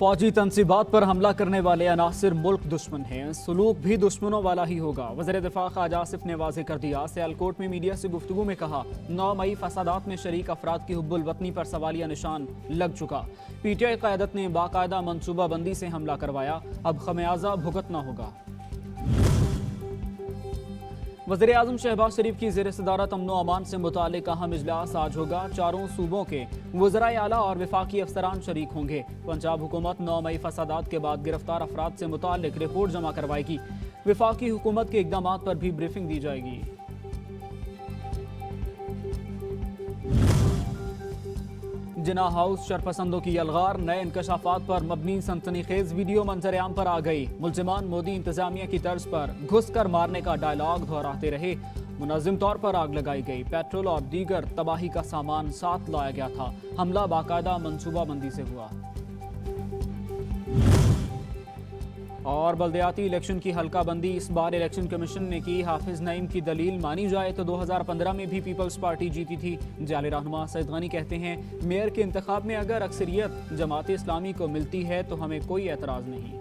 फौजी तनसीबात पर हमला करने वाले अनासिर मुल्क दुश्मन हैं, सलूक भी दुश्मनों वाला ही होगा। वज़ीर दिफा ख्वाजा आसिफ ने वाज़ेह कर दिया। सियालकोट में मीडिया से गुफ्तगू में कहा, 9 मई फसादात में शरीक अफराद की हुब्बुल वतनी पर सवालिया निशान लग चुका। PTI क़यादत ने बाकायदा मनसूबाबंदी से हमला करवाया, अब खमियाजा भुगतना होगा। वज़ीर आज़म शहबाज शरीफ की ज़ेर सदारत अमन अमान से मुताल्लिक़ अहम इजलास आज होगा। चारों सूबों के वज़राए आला और वफाकी अफसरान शरीक होंगे। पंजाब हुकूमत 9 मई फसादात के बाद गिरफ्तार अफराद से मुताल्लिक़ रिपोर्ट जमा करवाएगी। वफाकी हुकूमत के इक़दाम पर भी ब्रीफिंग दी जाएगी। जिना हाउस शरपसंदों की यलगार, नए इंकशाफात पर मबनी सनसनीखेज वीडियो मंजर-ए-आम पर आ गई। मुल्जिमान मोदी इंतजामिया की तर्ज पर घुस कर मारने का डायलॉग दोहराते रहे। मुनज़्ज़म तौर पर आग लगाई गई। पेट्रोल और दीगर तबाही का सामान साथ लाया गया था। हमला बाकायदा मनसूबाबंदी से हुआ। और बल्दियाती इलेक्शन की हल्का बंदी इस बार इलेक्शन कमीशन ने की। हाफिज नईम की दलील मानी जाए तो 2015 में भी पीपल्स पार्टी जीती थी। जाले रहनुमा सईद गनी कहते हैं, मेयर के इंतखाब में अगर अक्सरियत जमात इस्लामी को मिलती है तो हमें कोई एतराज़ नहीं।